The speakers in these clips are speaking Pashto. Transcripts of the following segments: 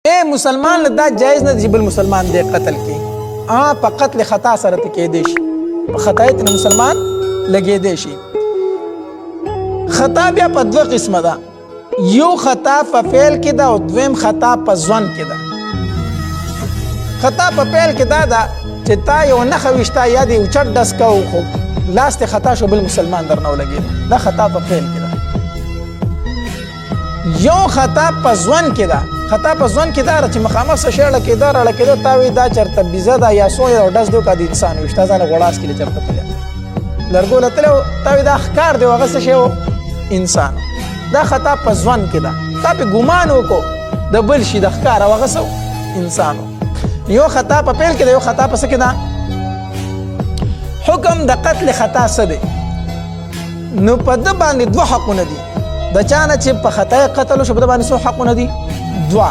اے مسلمان له دا جایز نه دی چې بل مسلمان دی قتل کی په قتل خطا سره ته کېدی شي په خطایت نه مسلمان لګېدی شي خطا بیا په دوه قسمه ده یو خطا په فعل کې ده او دویم خطا په ځوان کې ده خطا په فعل کې دا ده چې تا یو نښه ویشته یا د یو چټ ډس کوو خو لاس ته خطا شو بل مسلمان درنه ولګېده دا خطا په فعل کې ده یو خطا په ځوان کې ده خطا په ځوان کې دا چې مخامخ څه شی اړه کېده راړه کېده تا وایي دا چېرته بیزه ده یا سوی او ډز دی که د انسان ویشته ځانه غوړاس کې چېرته تللی لرګو له تللی تا وایي دا ښکار دی هغه څه شی و انسان دا خطا په ځوان کې ده تا پې ګمان وکړو د بل شي د ښکار او هغه څه انسان یو خطا په پیل کې ده یو خطا په څه کې ده حکم د قتل خطا څه دی نو په ده باندې دوه حقونه دي د چا نه چې په خطا قتل وشو په ده باندې څو حقونه دي دوه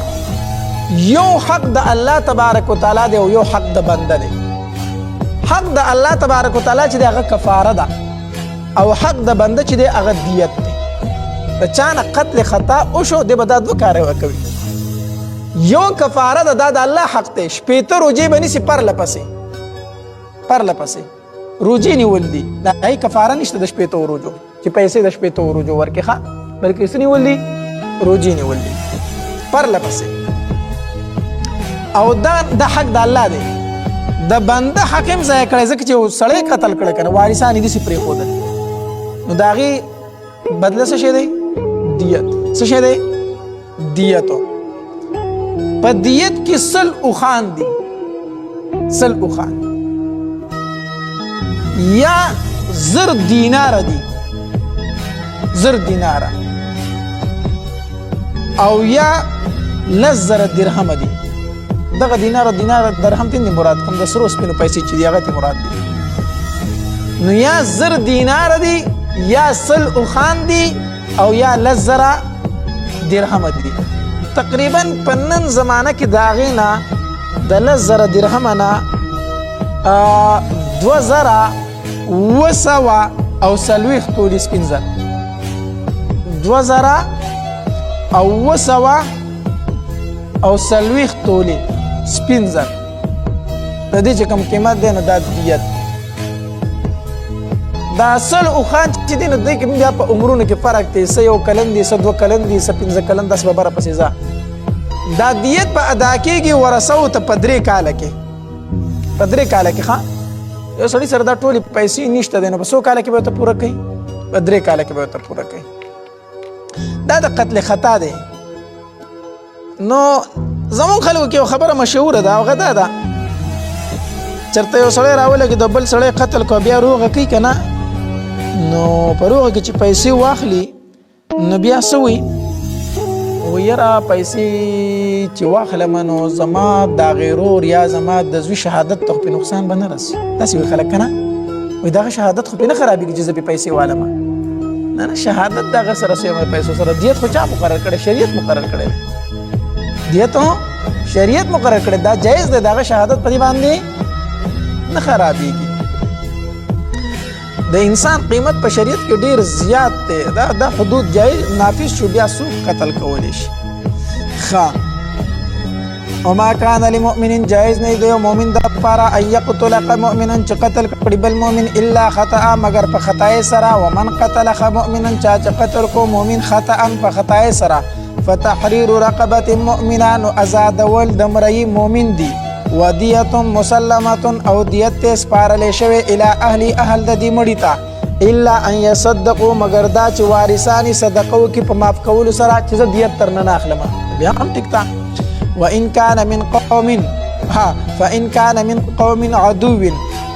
یو حق د الله تبارک وتعالی دی او یو حق د بنده دی حق د الله تبارک وتعالی چې دی هغه کفاره ده او حق د بنده چې دی هغه دیت دی د چا نه قتل خطا وشو دی به دا دوه کار کوي یو کفاره ده دا د الله حق دی شپېته روجې به نیسي پرله پسې روجې نیول دي دا هغې کفاره نشته د شپېتو روجو چې پیسې د شپېتو روجو ورکړي ښه بلکې څه نیول دي روجې نیول دي پرله پسې او دا حق د الله دی د بنده حق هم ضایع کړی ځکه چې یو سړی قتل کړی که نه وارثان یې داسې پرېښودل نو د هغې بدله څه شی دی دیت څه شی دی دیتو په دیت کې سل اوښان دي سل اوښان یا زر دیناره دي زر دیناره او یا لس زره درهمه دي دغه دینار درهم ته مراد کوم د سرو سپینو پیسې چې دي هغه ته مراد دي نو یا زر دینار دي یا سل اوښان دي او یا لس زره درهمه دي تقریبا په نن زمانه کې د هغې نه د لس زره درهمه نه 2740 تولې سپین زر 2740 تولې سپین زر د دې چې کوم قیمت دی نو دا دیت دا سل اوښان چې دي نو دوی کې بیا په عمرونو کې فرق دی څه یو کلن دي څه دوه کلن دي څه پنځه کلن داسې به بره پسې ځه دا دیت په ادا کېږي ورثو ته په 3 کاله کې په 3 کاله کې ښه یو سړي سره دا ټولې پیسې نشته دی نو په 100 کاله کې به ورته پوره کوي په 3 کاله کې به ورته پوره کوي دا د قتل خطا دی نو زمون خلکو کې یو خبره مشهوره ده هغه دا ده چېرته یو سړی راولګي د بل سړی قتل کو بیا روغه کوي که نه نو په روغه کې چې پیسې واخلي نو بیا څه وایي یاره پیسې چې واخلم نو زما د هغې رور یا زما د زوی شهادت ته خو پې نقصان به نه رسي داسې وایي خلک که نه وایي دغه شهادت خو پې نه خرابېږي چې زه پې پیسې والم نه شهادت د هغه سره سوی پیسو سره دیت خو چا مقرر کړی شریعت مقرر کړی دیت هو شریعت مقرر کړی دا جایز دی د هغه شهادت په دې باندې نه خرابېږي د انسان قیمت په شریعت کې ډیر زیات دی دا حدود جایز نافذ شو بیا څوک قتل کولی شي ښه وما كان لمؤمن جائز نه دی مؤمن د لپاره ان يقتل مؤمنا چې قتل کړي بل مؤمن الا خطا مگر په خطا سره ومن قتل مؤمنا چې قتل کو مؤمن خطا په خطا سره فتحرير رقبه مؤمنا ازاد ول د مرئی مؤمن دی ودیت مسلمه او دیت سپارلې شوی الی اهل د دې مړی ته الا ان يصدقوا مگر دا چې وارثانی صدقو کې په معاف کولو سره چې دیت تر نه اخلم بیا هم ټیکتا وان كان من قوم فان كان من قوم عدو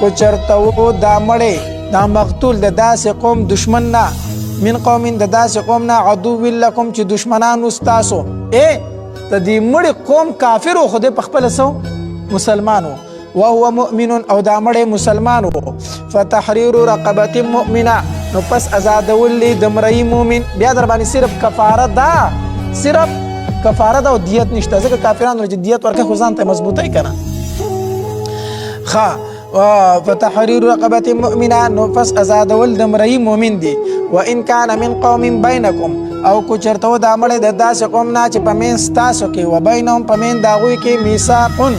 کو چرته دا مړی دا مقتول د داسې قوم دشمن نه من قوم د داسې قوم نه عدو لكم چې دشمنان استاسو ته دې مړی قوم کافر خو دې په خپل سو مسلمانو وهو مؤمن او دا مړی مسلمانو فتحرير رقبه مؤمنه نو پس آزادول د مرئی مؤمن بیا در باندې صرف کفاره ده صرف کفاره ده او دیت نشته ځکه کافرانو چې دیت ورکه خو ځان ته مضبوطی کنه ښه فتحرير رقبه مؤمنه نو پس آزادول د مرئی مؤمن دی وان كان من قوم بينكم او کو چرته و دا مړی د داسې قوم نه چې په منځ ستاسو کې و بینهم په منځ د هغوی کې میثاقون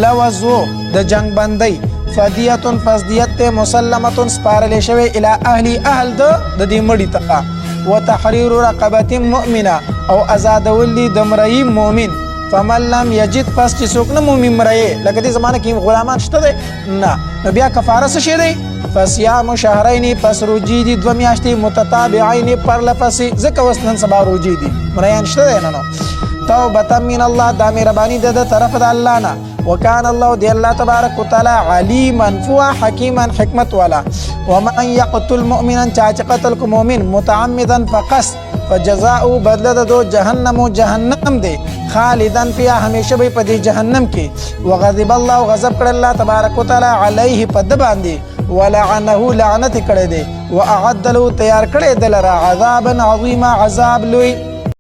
لوز و د جنګ بندۍ فدیتون پس دیت ته مسلمتون سپارلی شوی الی اهلی اهل د دې مړي ته وتحریر رقبة مؤمنه او ازادول دي د مرئی مؤمن فمن لم یجد پس چې څوک نه مومي مرئی لکه دې زمانه کې غلامان شته دی نه نو بیا کفاره څه شی دی فصيام شهرين پس روجي دي 2 میاشتې متتابعين پر لپسې ځکه اوس نن سبا روجي دي مریان شته دی نه نو توبه من الله دا مهرباني د طرف د الله نه وكان الله دي الله تبارك وتعالى عليما فوا حكيما حكمت والا ومن يقتل مؤمنا چاچ قتل کو مؤمن متعمدا فقص فجزاؤ بدل دو جهنم دي خالدا فيها همیشه به په جهنم کې وغضب الله غضب کړ الله تبارك وتعالى عليه پد باندې ولعنه لعنت کړي دي واعد له تیار کړي دلرا عذابا عظيما عذاب لوی